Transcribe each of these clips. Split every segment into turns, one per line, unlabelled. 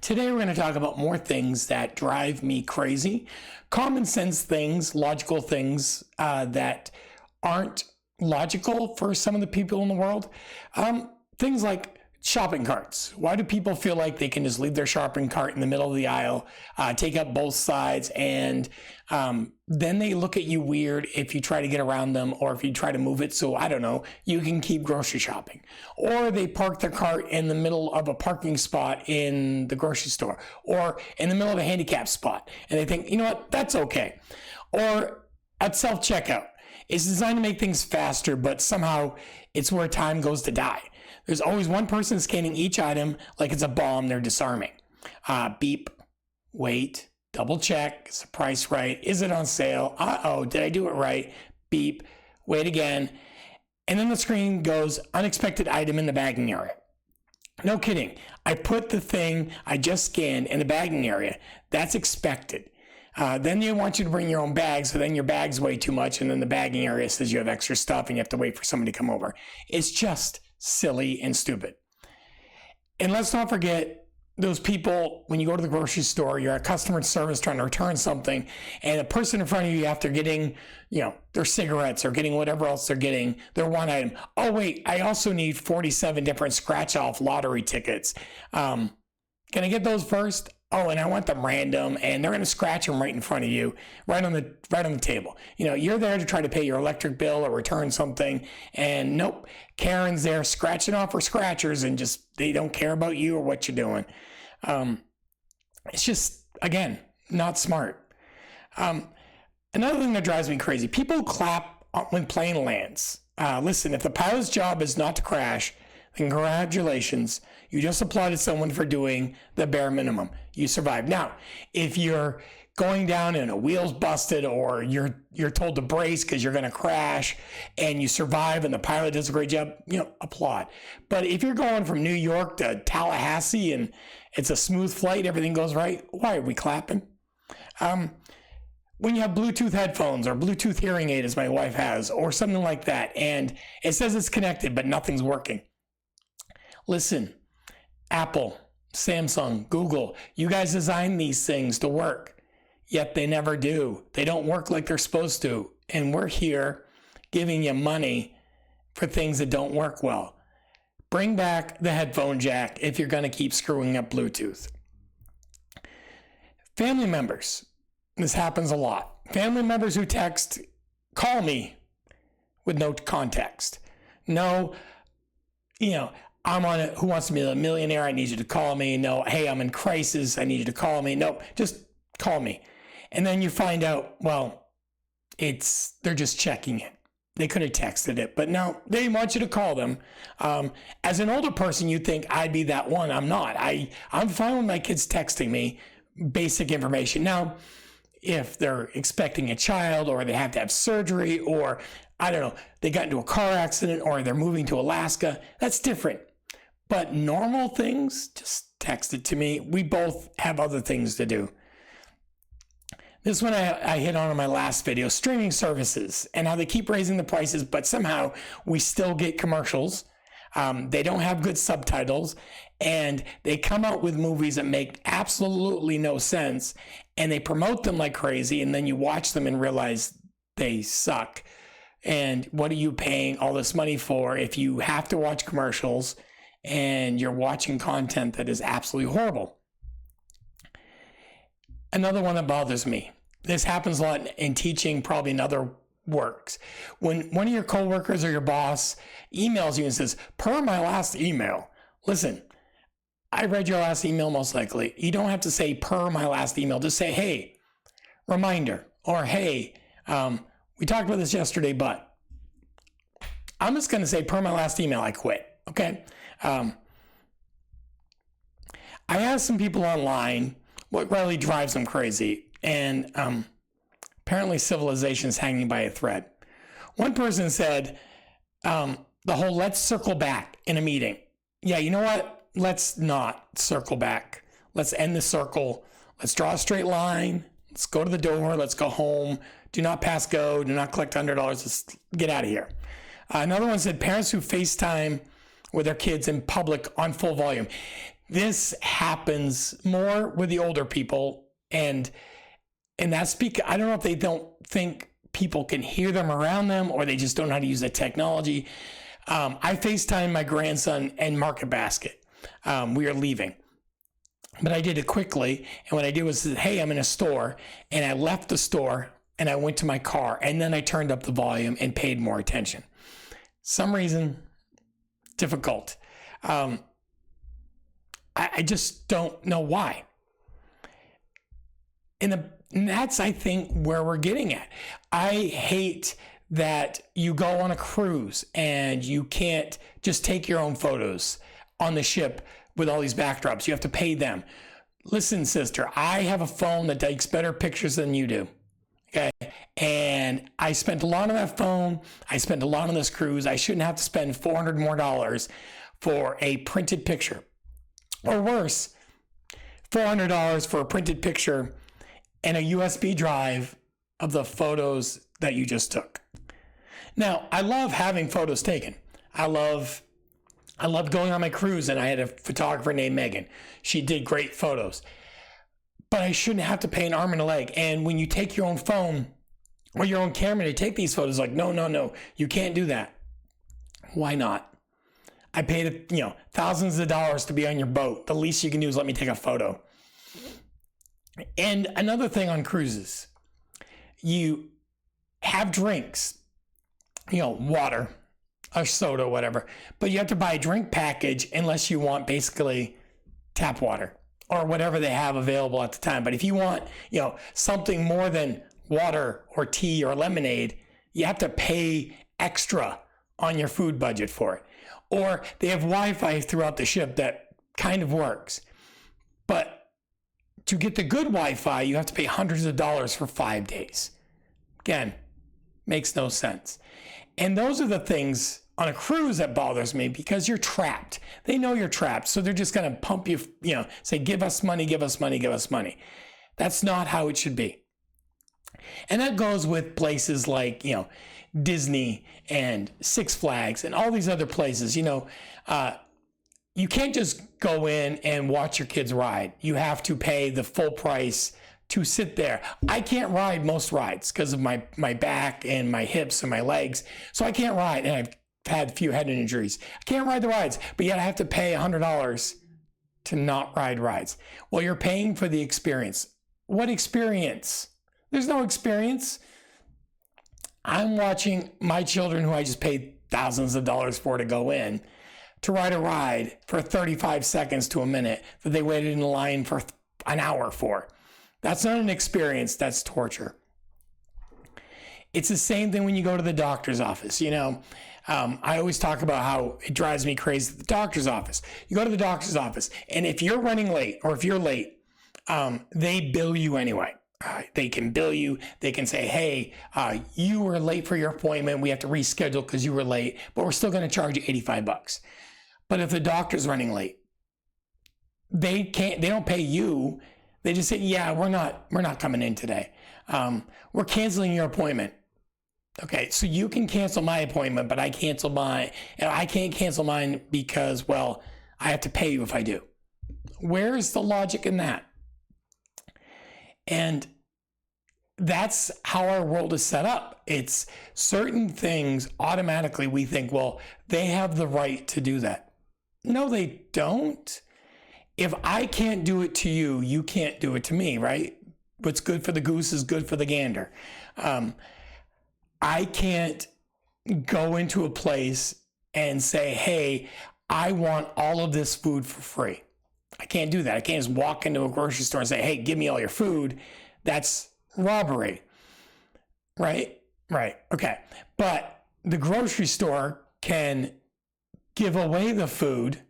Today, we're going to talk about more things that drive me crazy, common sense things, logical things that aren't logical for some of the people in the world. Things like shopping carts. Why do people feel like they can just leave their shopping cart in the middle of the aisle, take up both sides, and then they look at you weird if you try to get around them or if you try to move it so, I don't know, you can keep grocery shopping. Or they park their cart in the middle of a parking spot in the grocery store or in the middle of a handicap spot, and they think, you know what, that's okay. Or at self-checkout. It's designed to make things faster, but somehow it's where time goes to die. There's always one person scanning each item like it's a bomb they're disarming. Beep, wait, double check, is the price right? Is it on sale? Uh-oh, did I do it right? Beep, wait again. And then the screen goes, unexpected item in the bagging area. No kidding. I put the thing I just scanned in the bagging area. That's expected. Then they want you to bring your own bag, so then your bag's weigh too much, and then the bagging area says you have extra stuff and you have to wait for somebody to come over. It's just silly and stupid. And let's not forget those people, when you go to the grocery store, you're at customer service trying to return something, and the person in front of you, after getting, their cigarettes or getting whatever else they're getting, their one item. Oh, wait, I also need 47 different scratch-off lottery tickets. Can I get those first? Oh, and I want them random, and they're going to scratch them right in front of you, right on the table. You're there to try to pay your electric bill or return something, and nope, Karen's there scratching off her scratchers, and just they don't care about you or what you're doing. It's just, again, not smart. Another thing that drives me crazy: people clap when plane lands. Listen, if the pilot's job is not to crash, then congratulations. You just applauded someone for doing the bare minimum. You survived. Now, if you're going down and a wheel's busted or you're told to brace because you're going to crash and you survive and the pilot does a great job, applaud. But if you're going from New York to Tallahassee and it's a smooth flight, everything goes right, why are we clapping? When you have Bluetooth headphones or Bluetooth hearing aid, as my wife has, or something like that, and it says it's connected but nothing's working. Listen, Apple, Samsung, Google, you guys designed these things to work, yet they never do. They don't work like they're supposed to. And we're here giving you money for things that don't work well. Bring back the headphone jack if you're going to keep screwing up Bluetooth. Family members, this happens a lot. Family members who text, call me, with no context. No, I'm on it. Who Wants to Be a Millionaire? I need you to call me. No, hey, I'm in crisis. I need you to call me. No, just call me. And then you find out, well, they're just checking it. They could have texted it, but no, they want you to call them. As an older person, you'd think I'd be that one. I'm not. I'm fine with my kids texting me basic information. Now, if they're expecting a child or they have to have surgery or, I don't know, they got into a car accident or they're moving to Alaska, that's different. But normal things, just text it to me. We both have other things to do. This one I hit on in my last video, streaming services and how they keep raising the prices, but somehow we still get commercials. They don't have good subtitles, and they come out with movies that make absolutely no sense, and they promote them like crazy, and then you watch them and realize they suck. And what are you paying all this money for if you have to watch commercials and you're watching content that is absolutely horrible? Another one that bothers me. This happens a lot in teaching, probably in other works. When one of your coworkers or your boss emails you and says, per my last email, listen, I read your last email most likely. You don't have to say per my last email. Just say, hey, reminder, or hey, we talked about this yesterday, but I'm just going to say per my last email, I quit. Okay. I asked some people online what really drives them crazy. And apparently civilization is hanging by a thread. One person said the whole let's circle back in a meeting. Yeah, you know what? Let's not circle back. Let's end the circle. Let's draw a straight line. Let's go to the door. Let's go home. Do not pass go. Do not collect $100. Let's get out of here. Another one said parents who FaceTime with their kids in public on full volume. this happens more with the older people, and that's because I don't know if they don't think people can hear them around them, or they just don't know how to use the technology. I FaceTimed my grandson and Market Basket. We were leaving, but I did it quickly. And what I did was, hey, I'm in a store, and I left the store and I went to my car, and then I turned up the volume and paid more attention. Some reason, difficult. I just don't know why. And that's, I think, where we're getting at. I hate that you go on a cruise and you can't just take your own photos on the ship with all these backdrops. You have to pay them. Listen, sister, I have a phone that takes better pictures than you do. Okay. And I spent a lot on that phone. I spent a lot on this cruise. I shouldn't have to spend $400 more for a printed picture. Or worse, $400 for a printed picture and a USB drive of the photos that you just took. Now, I love having photos taken. I love going on my cruise, and I had a photographer named Megan. She did great photos. But I shouldn't have to pay an arm and a leg. And when you take your own phone or your own camera to take these photos, like, no, you can't do that. Why not? I paid, thousands of dollars to be on your boat. The least you can do is let me take a photo. And another thing on cruises, you have drinks, water, or soda, whatever, but you have to buy a drink package unless you want basically tap water or whatever they have available at the time. But if you want, something more than water or tea or lemonade, you have to pay extra on your food budget for it. Or they have Wi-Fi throughout the ship that kind of works. But to get the good Wi-Fi, you have to pay hundreds of dollars for 5 days. Again, makes no sense. And those are the things on a cruise that bothers me, because you're trapped. They know you're trapped, so they're just going to pump you, say, give us money, give us money, give us money. That's not how it should be. And that goes with places like, Disney and Six Flags and all these other places. You can't just go in and watch your kids ride. You have to pay the full price to sit there. I can't ride most rides because of my back and my hips and my legs. So I can't ride, and I've had a few head injuries. I can't ride the rides, but yet I have to pay $100 to not ride rides. Well, you're paying for the experience. What experience? There's no experience. I'm watching my children, who I just paid thousands of dollars for to go in, to ride a ride for 35 seconds to a minute that they waited in line for an hour for. That's not an experience, that's torture. It's the same thing when you go to the doctor's office. I always talk about how it drives me crazy at the doctor's office. You go to the doctor's office, and if you're running late or if you're late, they bill you anyway. They can bill you. They can say, hey, you were late for your appointment. We have to reschedule because you were late, but we're still going to charge you $85. But if the doctor's running late, they don't pay you. They just say, yeah, we're not coming in today. We're canceling your appointment. Okay, so you can cancel my appointment, but I can't cancel mine because, well, I have to pay you if I do. Where's the logic in that? And that's how our world is set up. It's certain things automatically we think, well, they have the right to do that. No, they don't. If I can't do it to you, you can't do it to me, right? What's good for the goose is good for the gander. I can't go into a place and say, hey, I want all of this food for free. I can't do that. I can't just walk into a grocery store and say, hey, give me all your food. That's robbery. Right? Right. Okay. But the grocery store can give away the food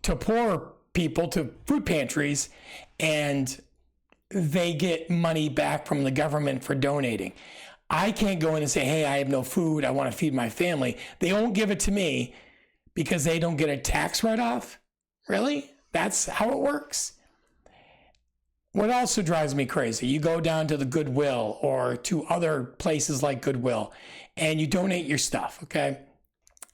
to poor people, to food pantries, and they get money back from the government for donating. I can't go in and say, hey, I have no food. I want to feed my family. They won't give it to me because they don't get a tax write-off. Really? That's how it works. What also drives me crazy, you go down to the Goodwill or to other places like Goodwill and you donate your stuff, okay?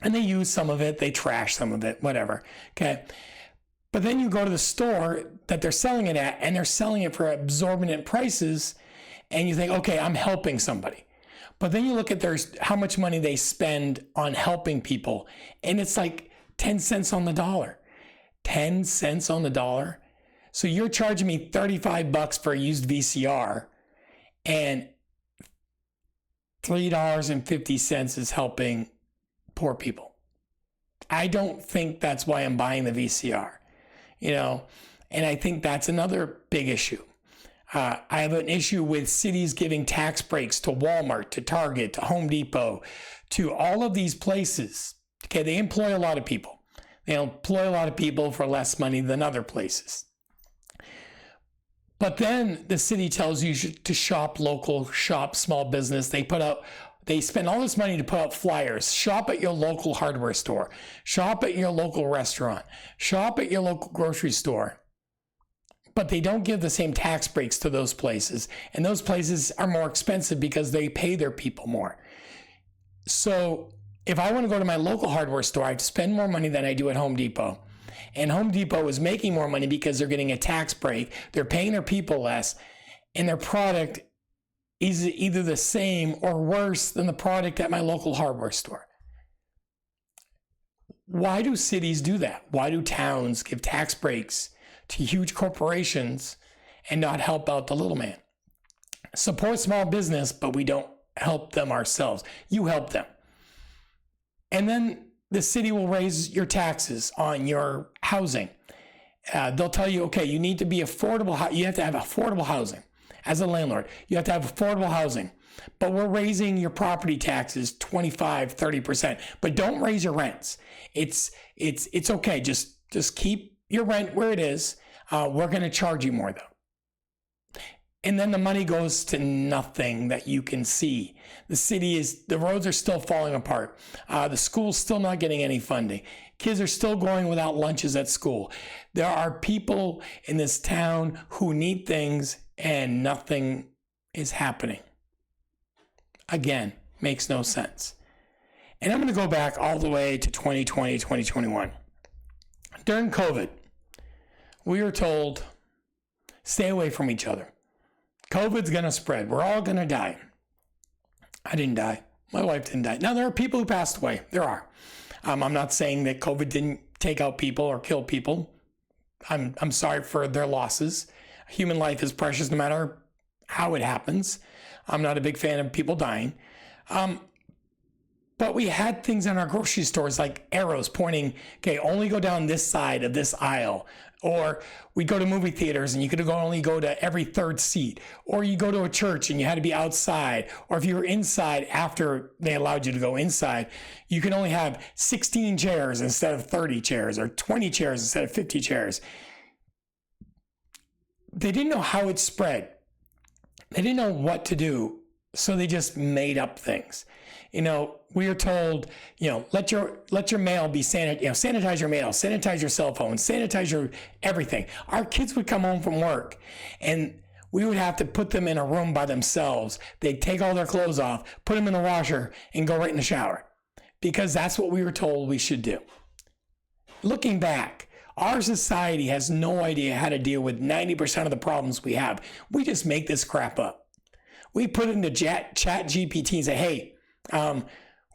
And they use some of it, they trash some of it, whatever, okay? But then you go to the store that they're selling it at, and they're selling it for exorbitant prices, and you think, okay, I'm helping somebody. But then you look at how much money they spend on helping people, and it's like 10 cents on the dollar. 10 cents on the dollar. So you're charging me $35 for a used VCR, and $3.50 is helping poor people. I don't think that's why I'm buying the VCR, and I think that's another big issue. I have an issue with cities giving tax breaks to Walmart, to Target, to Home Depot, to all of these places. Okay, they employ a lot of people. They employ a lot of people for less money than other places. But then the city tells you to shop local, shop small business. They spend all this money to put out flyers. Shop at your local hardware store. Shop at your local restaurant. Shop at your local grocery store. But they don't give the same tax breaks to those places. And those places are more expensive because they pay their people more. So if I want to go to my local hardware store, I have to spend more money than I do at Home Depot. And Home Depot is making more money because they're getting a tax break. They're paying their people less. And their product is either the same or worse than the product at my local hardware store. Why do cities do that? Why do towns give tax breaks to huge corporations and not help out the little man? Support small business, but we don't help them ourselves. You help them. And then the city will raise your taxes on your housing. They'll tell you, okay, you need to be affordable. You have to have affordable housing. As a landlord, you have to have affordable housing. But we're raising your property taxes 25, 30%. But don't raise your rents. It's okay. Just keep your rent where it is. We're going to charge you more, though. And then the money goes to nothing that you can see. The roads are still falling apart. The school's still not getting any funding. Kids are still going without lunches at school. There are people in this town who need things and nothing is happening. Again, makes no sense. And I'm going to go back all the way to 2020, 2021. During COVID, we were told, stay away from each other. COVID's going to spread. We're all going to die. I didn't die. My wife didn't die. Now, there are people who passed away. There are. I'm not saying that COVID didn't take out people or kill people. I'm sorry for their losses. Human life is precious no matter how it happens. I'm not a big fan of people dying. But we had things in our grocery stores like arrows pointing, okay, only go down this side of this aisle. Or we go to movie theaters and you could only go to every third seat. Or you go to a church and you had to be outside. Or if you were inside after they allowed you to go inside, you can only have 16 chairs instead of 30 chairs or 20 chairs instead of 50 chairs. They didn't know how it spread. They didn't know what to do. So they just made up things. We are told, let your mail be sanitize your mail, sanitize your cell phone, sanitize your everything. Our kids would come home from work and we would have to put them in a room by themselves. They'd take all their clothes off, put them in the washer and go right in the shower because that's what we were told we should do. Looking back, our society has no idea how to deal with 90% of the problems we have. We just make this crap up. We put it into chat GPT and say, hey,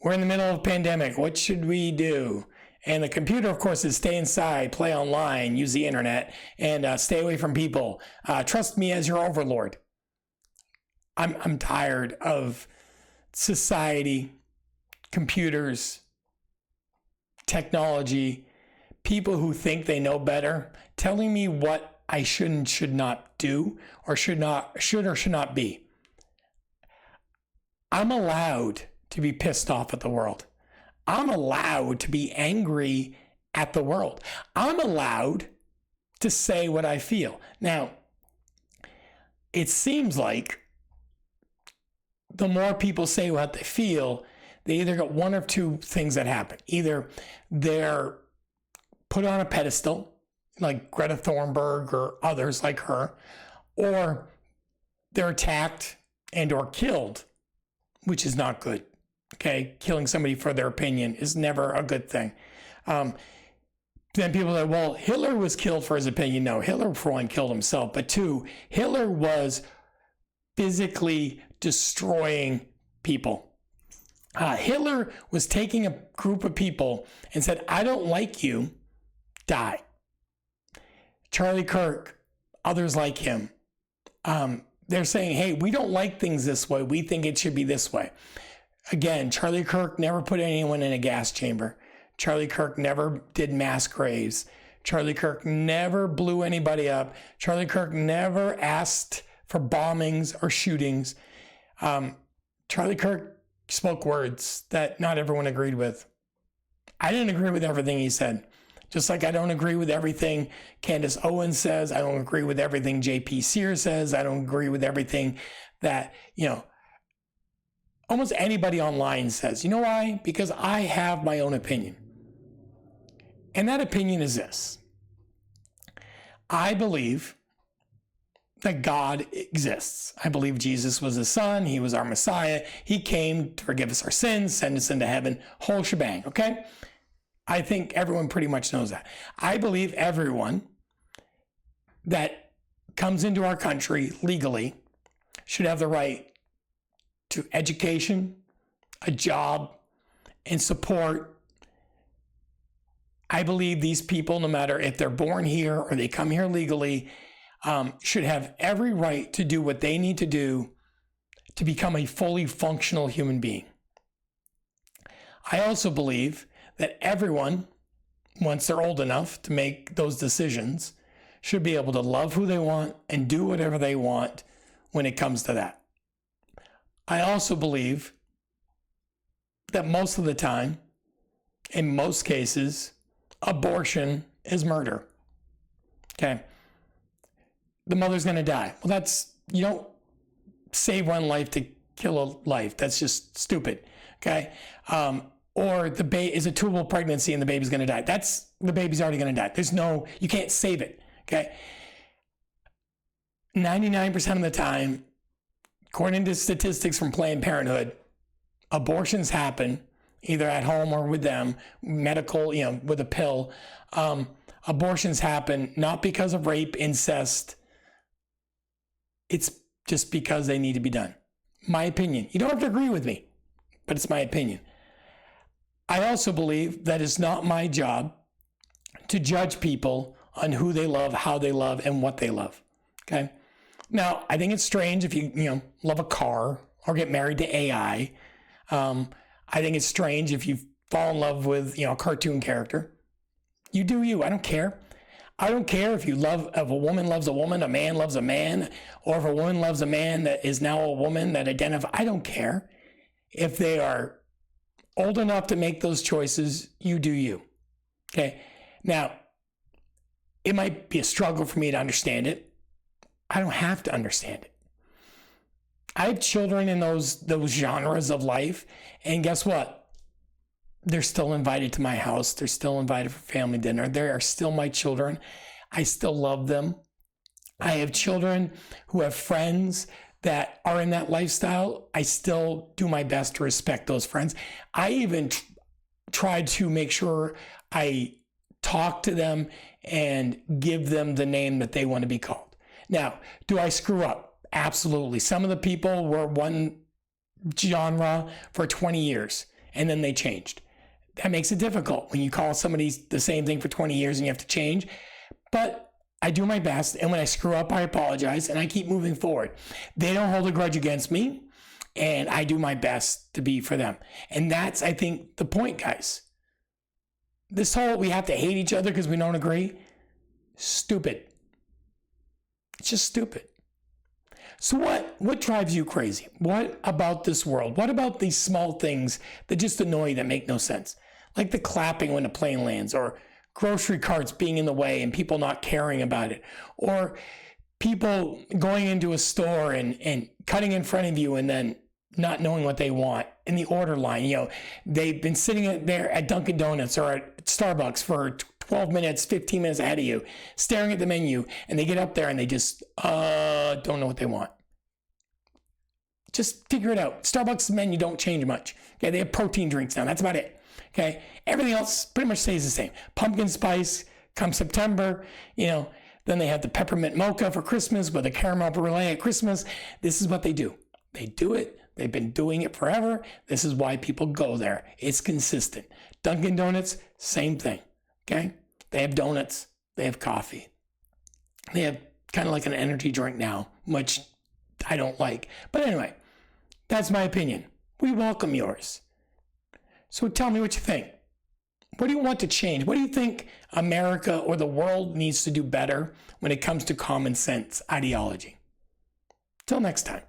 we're in the middle of a pandemic. What should we do? And the computer, of course, is stay inside, play online, use the internet, and stay away from people. Trust me as your overlord. I'm tired of society, computers, technology, people who think they know better, telling me what I should not do, or should or should not be. I'm allowed to be pissed off at the world. I'm allowed to be angry at the world. I'm allowed to say what I feel. Now, it seems like the more people say what they feel, they either get one or two things that happen. Either they're put on a pedestal, like Greta Thunberg or others like her, or they're attacked and or killed, which is not good. Okay, killing somebody for their opinion is never a good thing. Then people are, well, Hitler was killed for his opinion. No, Hitler, for one, killed himself. But two, Hitler was physically destroying people. Hitler was taking a group of people and said, I don't like you, die. Charlie Kirk, others like him, they're saying, hey, we don't like things this way. We think it should be this way. Again, Charlie Kirk never put anyone in a gas chamber. Charlie Kirk never did mass graves. Charlie Kirk never blew anybody up. Charlie Kirk never asked for bombings or shootings. Charlie Kirk spoke words that not everyone agreed with. I didn't agree with everything he said. Just like I don't agree with everything Candace Owens says. I don't agree with everything J.P. Sears says. I don't agree with everything that, almost anybody online says. You know why? Because I have my own opinion. And that opinion is this. I believe that God exists. I believe Jesus was the Son. He was our Messiah. He came to forgive us our sins, send us into heaven, whole shebang, okay? I think everyone pretty much knows that. I believe everyone that comes into our country legally should have the right to education, a job, and support. I believe these people, no matter if they're born here or they come here legally, should have every right to do what they need to do to become a fully functional human being. I also believe that everyone, once they're old enough to make those decisions, should be able to love who they want and do whatever they want when it comes to that. I also believe that most of the time, in most cases, abortion is murder. Okay? The mother's going to die. Well, you don't save one life to kill a life. That's just stupid. Okay? Or the baby is a tubal pregnancy and the baby's going to die. The baby's already going to die. You can't save it. Okay? 99% of the time, according to statistics from Planned Parenthood, abortions happen either at home or with them, medical, with a pill. Abortions happen not because of rape, incest. It's just because they need to be done. My opinion. You don't have to agree with me, but it's my opinion. I also believe that it's not my job to judge people on who they love, how they love, and what they love. Okay? Now, I think it's strange if you love a car or get married to AI. I think it's strange if you fall in love with, a cartoon character. You do you. I don't care. I don't care if a woman loves a woman, a man loves a man, or if a woman loves a man that is now a woman that identifies. I don't care. If they are old enough to make those choices, you do you. Okay? Now, it might be a struggle for me to understand it. I don't have to understand it. I have children in those genres of life, and guess what? They're still invited to my house. They're still invited for family dinner. They are still my children. I still love them. I have children who have friends that are in that lifestyle. I still do my best to respect those friends. I even try to make sure I talk to them and give them the name that they want to be called. Now, do I screw up? Absolutely. Some of the people were one genre for 20 years and then they changed. That makes it difficult when you call somebody the same thing for 20 years and you have to change. But I do my best, and when I screw up, I apologize, and I keep moving forward. They don't hold a grudge against me, and I do my best to be for them. And that's, I think, the point, guys. This whole we have to hate each other because we don't agree, stupid. It's just stupid. So what drives you crazy? What about this world? What about these small things that just annoy you, that make no sense? Like the clapping when a plane lands, or grocery carts being in the way and people not caring about it, or people going into a store and cutting in front of you and then not knowing what they want in the order line. They've been sitting there at Dunkin' Donuts or at Starbucks for 12 minutes, 15 minutes ahead of you, staring at the menu, and they get up there and they just don't know what they want. Just figure it out. Starbucks menu don't change much. Okay, they have protein drinks now. That's about it. Okay, everything else pretty much stays the same. Pumpkin spice come September, then they have the peppermint mocha for Christmas with a caramel brulee at Christmas. This is what they do. They do it. They've been doing it forever. This is why people go there. It's consistent. Dunkin' Donuts, same thing. Okay, they have donuts. They have coffee. They have kind of like an energy drink now, which I don't like. But anyway, that's my opinion. We welcome yours. So tell me what you think. What do you want to change? What do you think America or the world needs to do better when it comes to common sense ideology? Till next time.